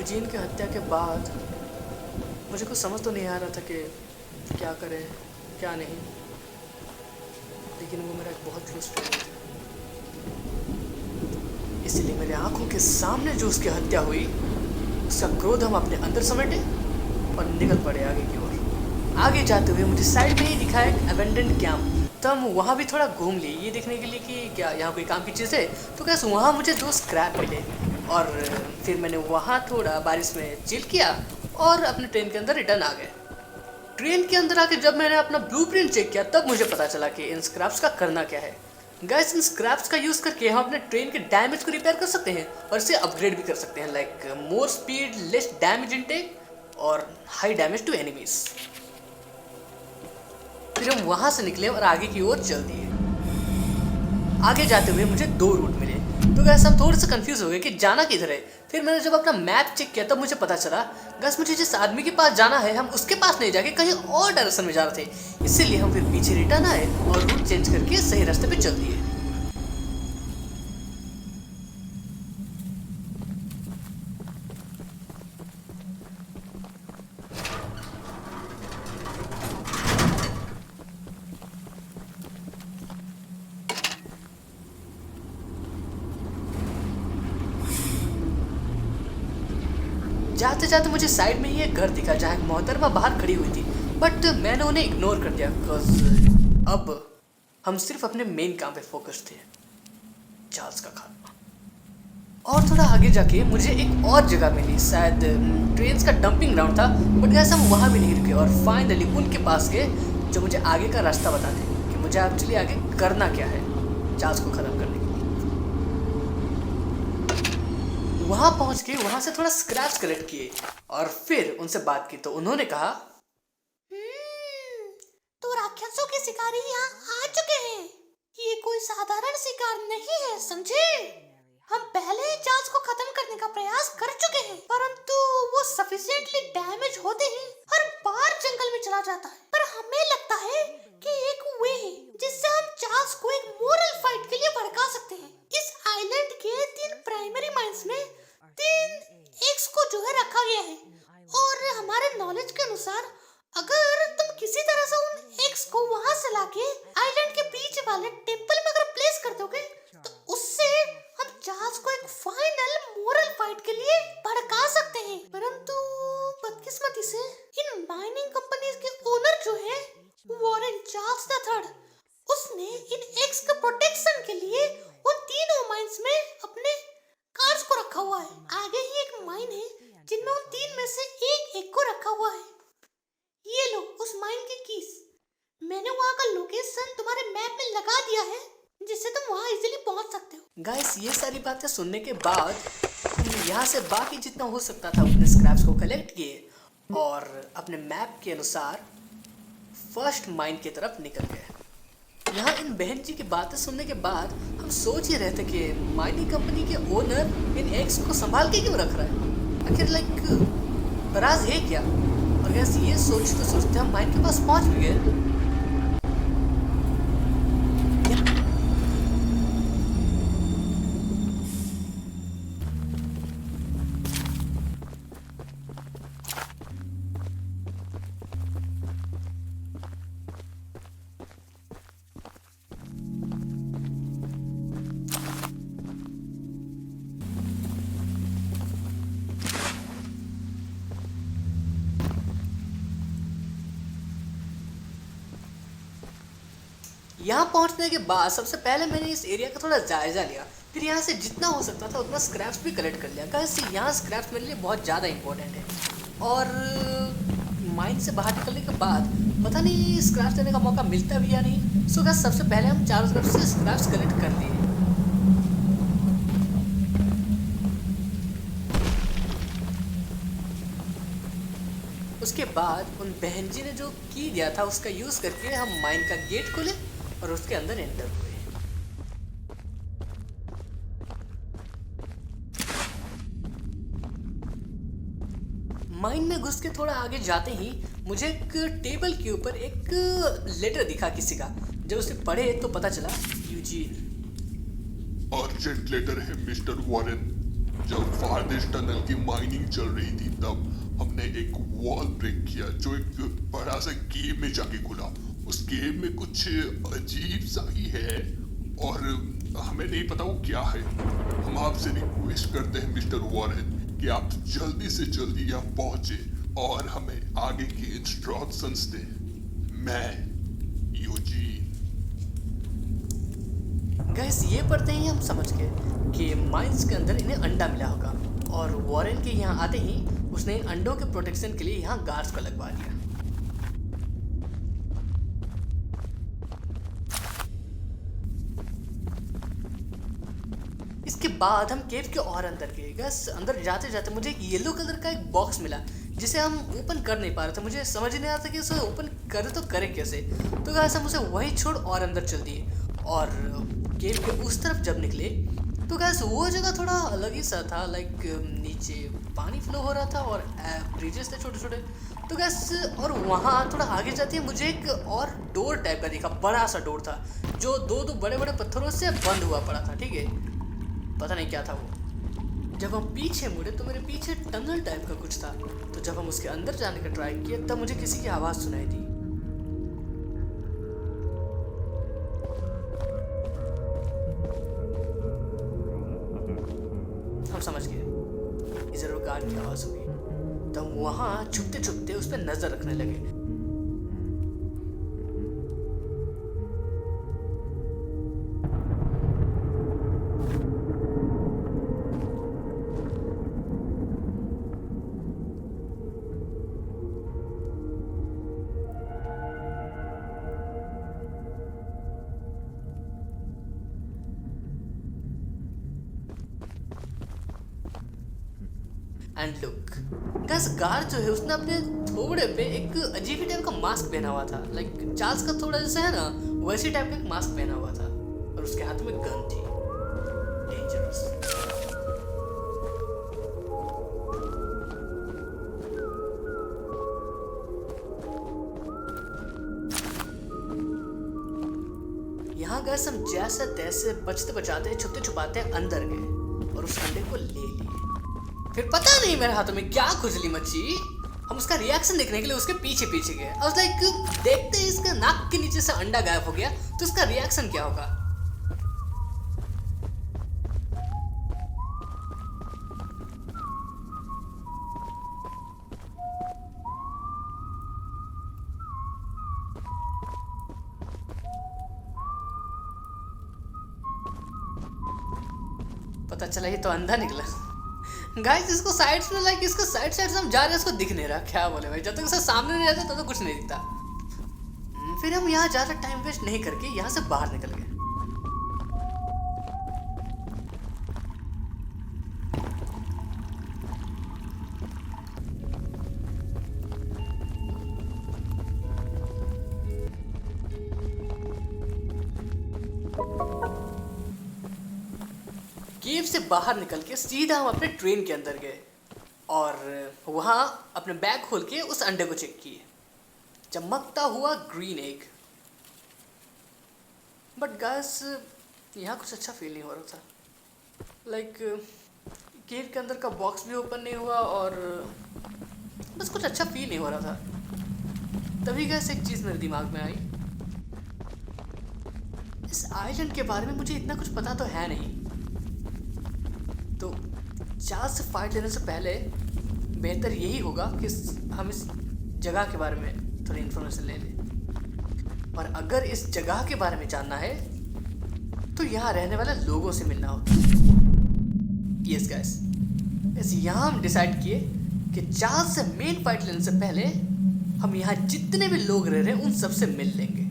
Eugene की हत्या के बाद मुझे कुछ समझ तो नहीं आ रहा था कि क्या करें क्या नहीं, लेकिन वो मेरा एक बहुत क्लोज फ्रेंड था, इसलिए मेरे आंखों के सामने जो उसकी हत्या हुई उसका क्रोध हम अपने अंदर समेटे और निकल पड़े आगे की ओर। आगे जाते हुए मुझे साइड में ही दिखा एक अबेंडेंट कैंप, तो हम वहाँ भी थोड़ा घूम लिए ये देखने के लिए कि क्या यहाँ कोई काम की चीज़ है। तो कैसे वहाँ मुझे 2 स्क्रैप मिले और फिर मैंने वहाँ थोड़ा बारिश में चिल किया और अपने ट्रेन के अंदर रिटर्न आ गए। ट्रेन के अंदर आके जब मैंने अपना ब्लूप्रिंट चेक किया तब मुझे पता चला कि इन स्क्रैप्स का करना क्या है। गाइस, इन स्क्रैप्स का यूज़ करके हम अपने ट्रेन के डैमेज को रिपेयर कर सकते हैं और इसे अपग्रेड भी कर सकते हैं, like more speed, less damage intake और हाई डैमेज टू एनिमीज। फिर हम वहाँ से निकले और आगे की ओर चल दिए। आगे जाते हुए मुझे 2 रूट मिले, तो गैस हम थोड़े से कंफ्यूज हो गए कि जाना किधर है। फिर मैंने जब अपना मैप चेक किया तब मुझे पता चला गैस मुझे जिस आदमी के पास जाना है हम उसके पास नहीं जाके कहीं और डायरेक्शन में जा रहे थे। इसीलिए हम फिर पीछे रिटर्न आए और रूट चेंज करके सही रास्ते पे चल दिए। जाते जाते मुझे साइड में ही एक घर दिखा जहाँ एक मोहतरमा बाहर खड़ी हुई थी, बट मैंने उन्हें इग्नोर कर दिया बिकॉज अब हम सिर्फ अपने मेन काम पे फोकस थे, चार्ल्स का खात्मा। और थोड़ा आगे जाके मुझे एक और जगह मिली, शायद ट्रेन का डंपिंग ग्राउंड था, बट गैस हम वहाँ भी नहीं रुके और फाइनली उनके पास गए जो मुझे आगे का रास्ता बताते कि मुझे एक्चुअली आगे करना क्या है चार्ल्स को ख़त्म करने के लिए। वहाँ पहुँच के वहाँ से थोड़ा स्क्रैच कलेक्ट किए और फिर उनसे बात की तो उन्होंने कहा, तो राक्षसों के शिकारी यहाँ आ चुके हैं। ये कोई साधारण शिकार नहीं है, समझे? हम पहले ही चार्ल्स को खत्म करने का प्रयास कर चुके हैं, परंतु वो सफिशिएंटली डैमेज होते ही हर बार जंगल में चला जाता है। पर हमें लगता है कि एक वे है जिससे हम चार्ल्स को एक मोरल फाइट के लिए भड़का सकते हैं। इस आइलैंड के 3 प्राइमरी माइंस में 3 एक्स को जो है रखा गया है, और हमारे नॉलेज के अनुसार अगर तुम किसी तरह से उन एक्स को वहां से लाके आइलैंड के बीच वाले टेंपल में अगर प्लेस कर दोगे तो उससे हम चार्ल्स को एक फाइनल मोरल फाइट के लिए भड़का सकते हैं। परंतु बदकिस्मती से इन माइनिंग कंपनीज के ओनर जो है वॉरेन चार्ल्स III, उसने इन एक्स के प्रोटेक्शन के लिए उन तीनों माइंस में अपने कार्स को रखा हुआ है। आगे ही एक माइन है जिनमें उन 3 में से एक को रखा हुआ है। ये लो उस माइन की कीज। मैंने वहाँ का लोकेशन तुम्हारे मैप में लगा दिया है जिससे तुम वहाँ इजीली पहुँच सकते हो। गाइस, ये सारी बातें सुनने के बाद हम यहाँ से बाकी जितना हो सकता था अपने स्क्रैप्स को कलेक्ट किए और अपने मैप के अनुसार फर्स्ट माइन की तरफ निकल गए। यहाँ इन बहन जी की बातें सुनने के बाद हम सोच ही रहे थे कि माइनिंग कंपनी के ओनर इन एक्स को संभाल के क्यों रख रहा है, आखिर लाइक राज है क्या। और गैस ये सोचते सोचते हम माइन के पास पहुंच भी गए। यहाँ पहुँचने के बाद सबसे पहले मैंने इस एरिया का थोड़ा जायजा लिया, फिर यहाँ से जितना हो सकता था उतना स्क्रैप्स भी कलेक्ट कर लिया। कैसे यहाँ स्क्रैप्स मेरे लिए बहुत ज़्यादा इंपॉर्टेंट है और माइन से बाहर निकलने के बाद पता नहीं स्क्रैप्स देने का मौका मिलता भी या नहीं। सो गाइस, सबसे पहले हम चारों तरफ से स्क्रैप्स कलेक्ट कर लिए। उसके बाद उन बहन जी ने जो की दिया था उसका यूज़ करके हम माइन का गेट खोले और उसके अंदर एंटर हुए। माइन में घुस के थोड़ा आगे जाते ही मुझे एक टेबल के ऊपर एक लेटर दिखा किसी का। जब उसे पढ़े तो पता चला यूजीन। अर्जेंट लेटर है मिस्टर वॉरेन, जब फारदेश टनल की माइनिंग चल रही थी तब हमने एक वॉल ब्रेक किया जो एक बड़ा सा केव में जाके खुला। उस केव में कुछ अजीब सा ही है और हमें नहीं पता वो क्या है। हम आपसे रिक्वेस्ट करते हैं मिस्टर वॉरेन कि आप जल्दी से जल्दी यहाँ पहुंचे और हमें आगे की इंस्ट्रक्शंस दें। मैं यूजीन। गैस ये पढ़ते ही हम समझ गए कि माइंस के अंदर इन्हें अंडा मिला होगा और वॉरेन के यहाँ आते ही उसने अंडों के प्रोटेक्शन के लिए यहाँ गार्ड्स को लगवा दिया। इसके बाद हम केव के और अंदर गए। गैस अंदर जाते जाते मुझे एक येलो कलर का एक बॉक्स मिला जिसे हम ओपन कर नहीं पा रहे थे। मुझे समझ नहीं आ रहा था कि उसे ओपन करे तो करे कैसे। तो गैस हम उसे वहीं छोड़ और अंदर चल दिए और केव के उस तरफ जब निकले तो गैस वो जगह थोड़ा अलग ही सा था। लाइक नीचे पानी फ्लो हो रहा था और ब्रिजेस थे छोटे छोटे। तो गैस और वहाँ थोड़ा आगे जाती है मुझे एक और डोर टाइप का दिखा। बड़ा सा डोर था जो दो बड़े बड़े पत्थरों से बंद हुआ पड़ा था। ठीक है, पता नहीं क्या था वो। जब हम पीछे मुड़े तो मेरे पीछे टनल टाइप का कुछ था। तो जब हम उसके अंदर जाने का ट्राई किए तब मुझे किसी की आवाज़ सुनाई दी। हम समझ गए ये जरूर गार्ड की आवाज़ होगी। तो हम वहाँ छुपते छुपते उस पर नजर रखने लगे। एंड लुक गैस, गार्ड जो है उसने अपने थोड़े पे एक अजीब ही टाइप का मास्क पहना हुआ था। लाइक चार्ल्स का थोड़ा जैसा है ना वैसी टाइप का एक मास्क पहना हुआ था और उसके हाथ में गन थी। डेंजरस। यहाँ गैस हम जैसे तैसे बचते बचाते छुपते छुपाते अंदर गए और उस अंडे को ले लिए। फिर पता नहीं मेरे हाथों में क्या खुजली मची। हम उसका रिएक्शन देखने के लिए उसके पीछे पीछे गए। I was like, देखते ही इसके नाक के नीचे से अंडा गायब हो गया तो उसका रिएक्शन क्या होगा। पता चला ये तो अंधा निकला। गाइस इसको साइड्स में लाइक इसको साइड से हम जा रहे हैं, इसको दिख नहीं रहा। क्या बोले भाई, जब तक इसका सामने नहीं रहता तब तक कुछ नहीं दिखता। फिर हम यहाँ ज़्यादा टाइम वेस्ट नहीं करके यहाँ से बाहर निकल गए। केव से बाहर निकल के सीधा हम अपने ट्रेन के अंदर गए और वहाँ अपने बैग खोल के उस अंडे को चेक किए। चमकता हुआ ग्रीन एग। बट गाइस यहाँ कुछ अच्छा फील नहीं हो रहा था। लाइक केव के अंदर का बॉक्स भी ओपन नहीं हुआ और बस कुछ अच्छा फील नहीं हो रहा था। तभी गाइस एक चीज़ मेरे दिमाग में आई। इस आइलैंड के बारे में मुझे इतना कुछ पता तो है नहीं, तो चार्ल्स से फाइट लेने से पहले बेहतर यही होगा कि हम इस जगह के बारे में थोड़ी इन्फॉर्मेशन ले लें। और अगर इस जगह के बारे में जानना है तो यहाँ रहने वाले लोगों से मिलना होगा। यस गाइस, यहाँ हम डिसाइड किए कि चार्ल्स से मेन फाइट लेने से पहले हम यहाँ जितने भी लोग रह रहे हैं उन सबसे मिल लेंगे।